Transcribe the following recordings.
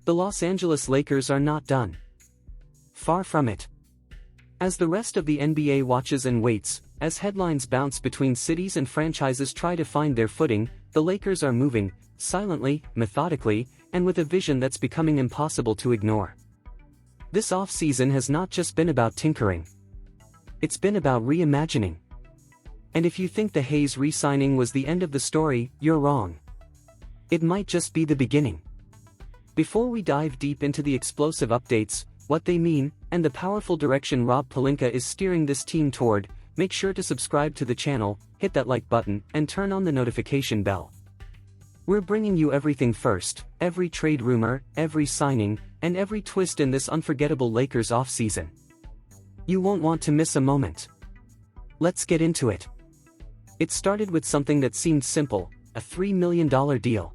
The Los Angeles Lakers are not done. Far from it. As the rest of the NBA watches and waits, as headlines bounce between cities and franchises try to find their footing, the Lakers are moving, silently, methodically, and with a vision that's becoming impossible to ignore. This offseason has not just been about tinkering. It's been about reimagining. And if you think the Hayes re-signing was the end of the story, you're wrong. It might just be the beginning. Before we dive deep into the explosive updates, what they mean, and the powerful direction Rob Pelinka is steering this team toward, make sure to subscribe to the channel, hit that like button, and turn on the notification bell. We're bringing you everything first, every trade rumor, every signing, and every twist in this unforgettable Lakers offseason. You won't want to miss a moment. Let's get into it. It started with something that seemed simple, a $3 million deal.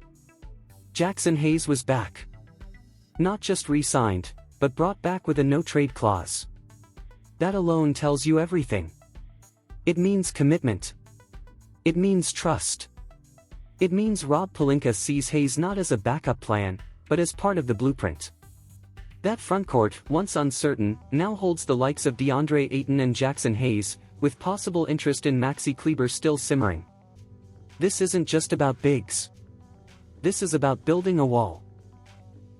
Jackson Hayes was back. Not just re-signed, but brought back with a no-trade clause. That alone tells you everything. It means commitment. It means trust. It means Rob Pelinka sees Hayes not as a backup plan, but as part of the blueprint. That frontcourt, once uncertain, now holds the likes of DeAndre Ayton and Jackson Hayes, with possible interest in Maxi Kleber still simmering. This isn't just about bigs. This is about building a wall.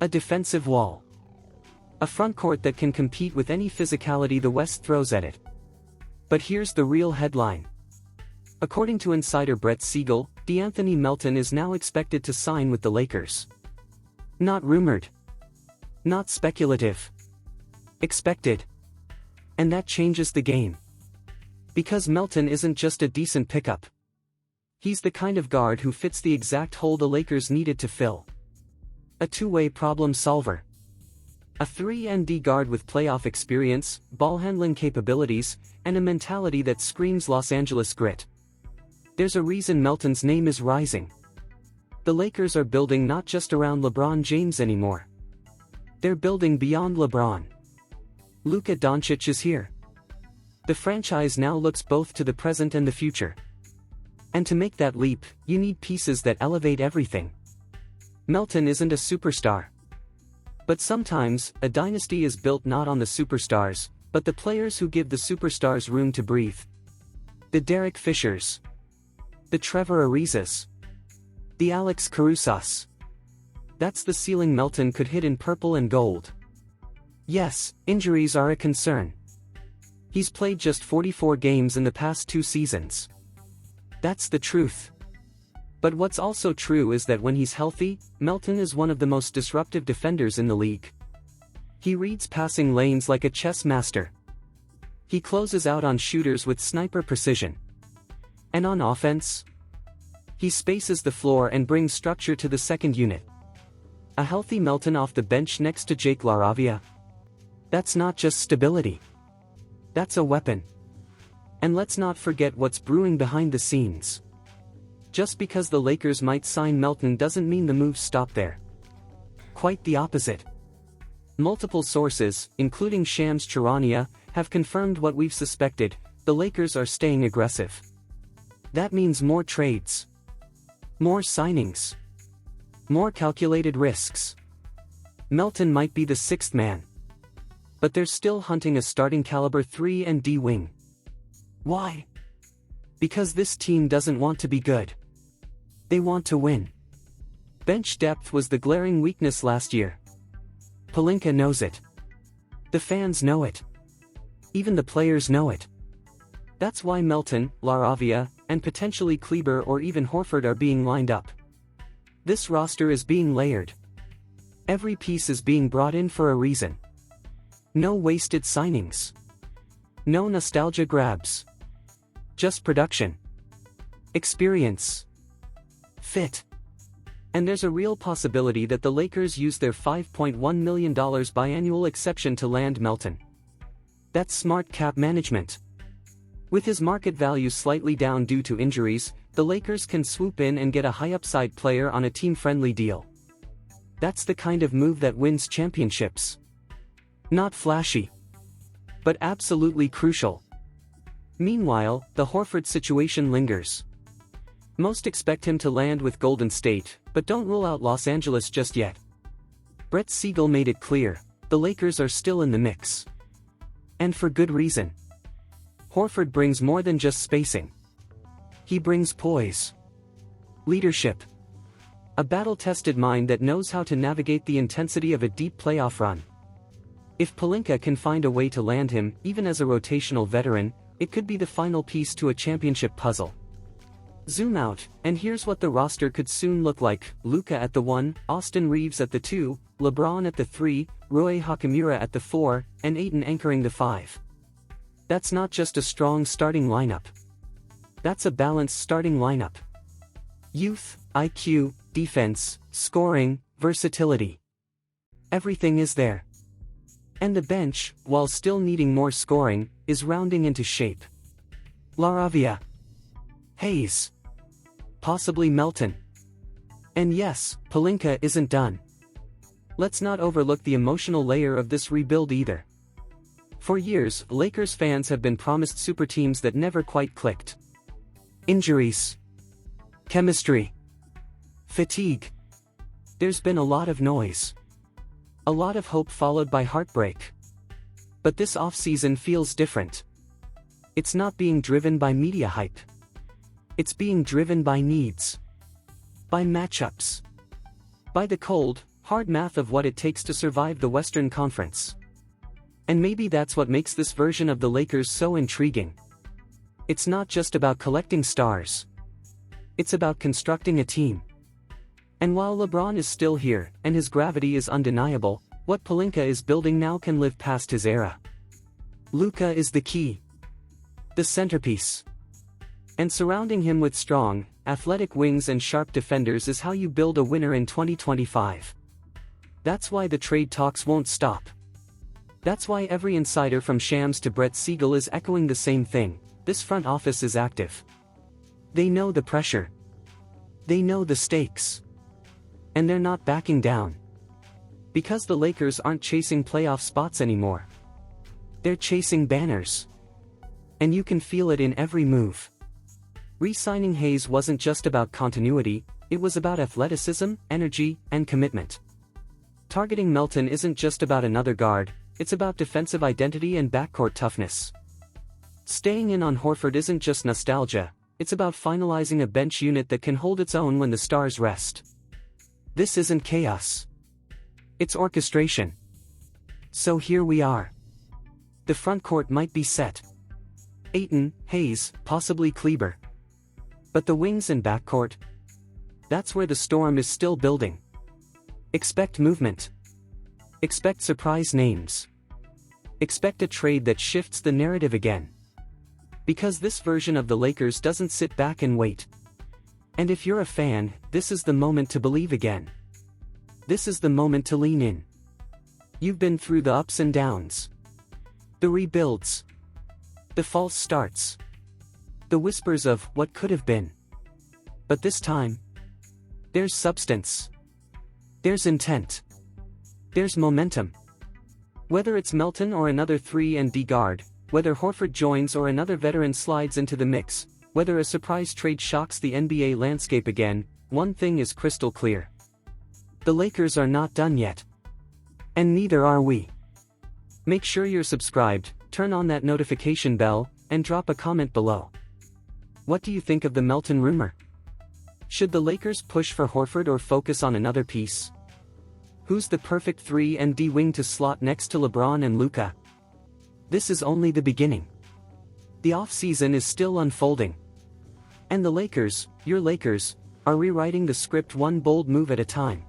A defensive wall. A frontcourt that can compete with any physicality the West throws at it. But here's the real headline. According to insider Brett Siegel, DeAnthony Melton is now expected to sign with the Lakers. Not rumored. Not speculative. Expected. And that changes the game. Because Melton isn't just a decent pickup. He's the kind of guard who fits the exact hole the Lakers needed to fill. A two-way problem solver. A 3-and-D guard with playoff experience, ball-handling capabilities, and a mentality that screams Los Angeles grit. There's a reason Melton's name is rising. The Lakers are building not just around LeBron James anymore. They're building beyond LeBron. Luka Doncic is here. The franchise now looks both to the present and the future. And to make that leap, you need pieces that elevate everything. Melton isn't a superstar. But sometimes, a dynasty is built not on the superstars, but the players who give the superstars room to breathe. The Derek Fishers. The Trevor Arizas. The Alex Carusas. That's the ceiling Melton could hit in purple and gold. Yes, injuries are a concern. He's played just 44 games in the past 2 seasons. That's the truth. But what's also true is that when he's healthy, Melton is one of the most disruptive defenders in the league. He reads passing lanes like a chess master. He closes out on shooters with sniper precision. And on offense, he spaces the floor and brings structure to the second unit. A healthy Melton off the bench next to Jake LaRavia. That's not just stability. That's a weapon. And let's not forget what's brewing behind the scenes. Just because the Lakers might sign Melton doesn't mean the moves stop there. Quite the opposite. Multiple sources, including Shams Charania, have confirmed what we've suspected: the Lakers are staying aggressive. That means more trades. More signings. More calculated risks. Melton might be the 6th man. But they're still hunting a starting caliber 3-and-D wing. Why? Because this team doesn't want to be good. They want to win. Bench depth was the glaring weakness last year. Pelinka knows it. The fans know it. Even the players know it. That's why Melton, LaRavia, and potentially Kleber or even Horford are being lined up. This roster is being layered. Every piece is being brought in for a reason. No wasted signings. No nostalgia grabs. Just production. Experience. Fit. And there's a real possibility that the Lakers use their $5.1 million biannual exception to land Melton. That's smart cap management. With his market value slightly down due to injuries, the Lakers can swoop in and get a high-upside player on a team-friendly deal. That's the kind of move that wins championships. Not flashy, but absolutely crucial. Meanwhile, the Horford situation lingers. Most expect him to land with Golden State, but don't rule out Los Angeles just yet. Brett Siegel made it clear, the Lakers are still in the mix. And for good reason. Horford brings more than just spacing. He brings poise. Leadership. A battle-tested mind that knows how to navigate the intensity of a deep playoff run. If Pelinka can find a way to land him, even as a rotational veteran, it could be the final piece to a championship puzzle. Zoom out, and here's what the roster could soon look like: Luka at the 1, Austin Reeves at the 2, LeBron at the 3, Rui Hachimura at the 4, and Ayton anchoring the 5. That's not just a strong starting lineup. That's a balanced starting lineup. Youth, IQ, defense, scoring, versatility. Everything is there. And the bench, while still needing more scoring, is rounding into shape. LaRavia. Hayes. Possibly Melton. And yes, Pelinka isn't done. Let's not overlook the emotional layer of this rebuild either. For years, Lakers fans have been promised super teams that never quite clicked. Injuries. Chemistry. Fatigue. There's been a lot of noise. A lot of hope followed by heartbreak. But this offseason feels different. It's not being driven by media hype. It's being driven by needs. By matchups. By the cold, hard math of what it takes to survive the Western Conference. And maybe that's what makes this version of the Lakers so intriguing. It's not just about collecting stars. It's about constructing a team. And while LeBron is still here, and his gravity is undeniable, what Pelinka is building now can live past his era. Luka is the key. The centerpiece. And surrounding him with strong, athletic wings and sharp defenders is how you build a winner in 2025. That's why the trade talks won't stop. That's why every insider from Shams to Brett Siegel is echoing the same thing: this front office is active. They know the pressure. They know the stakes. And they're not backing down. Because the Lakers aren't chasing playoff spots anymore. They're chasing banners. And you can feel it in every move. Re-signing Hayes wasn't just about continuity, it was about athleticism, energy, and commitment. Targeting Melton isn't just about another guard, it's about defensive identity and backcourt toughness. Staying in on Horford isn't just nostalgia, it's about finalizing a bench unit that can hold its own when the stars rest. This isn't chaos. It's orchestration. So here we are. The front court might be set. Ayton, Hayes, possibly Kleber. But the wings and backcourt? That's where the storm is still building. Expect movement. Expect surprise names. Expect a trade that shifts the narrative again. Because this version of the Lakers doesn't sit back and wait. And if you're a fan, this is the moment to believe again. This is the moment to lean in. You've been through the ups and downs. The rebuilds. The false starts. The whispers of what could have been. But this time, there's substance. There's intent. There's momentum. Whether it's Melton or another 3-and-D guard, whether Horford joins or another veteran slides into the mix, whether a surprise trade shocks the NBA landscape again, one thing is crystal clear. The Lakers are not done yet. And neither are we. Make sure you're subscribed, turn on that notification bell, and drop a comment below. What do you think of the Melton rumor? Should the Lakers push for Horford or focus on another piece? Who's the perfect 3-and-D wing to slot next to LeBron and Luka? This is only the beginning. The offseason is still unfolding. And the Lakers, your Lakers, are rewriting the script one bold move at a time.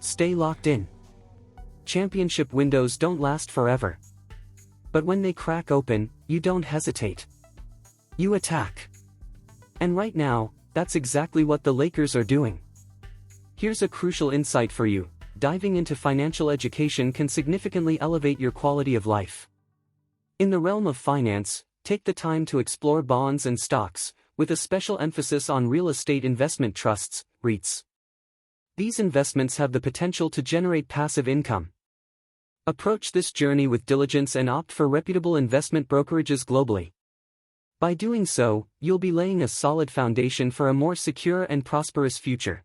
Stay locked in. Championship windows don't last forever. But when they crack open, you don't hesitate. You attack. And right now, that's exactly what the Lakers are doing. Here's a crucial insight for you: diving into financial education can significantly elevate your quality of life. In the realm of finance, take the time to explore bonds and stocks, with a special emphasis on real estate investment trusts, REITs. These investments have the potential to generate passive income. Approach this journey with diligence and opt for reputable investment brokerages globally. By doing so, you'll be laying a solid foundation for a more secure and prosperous future.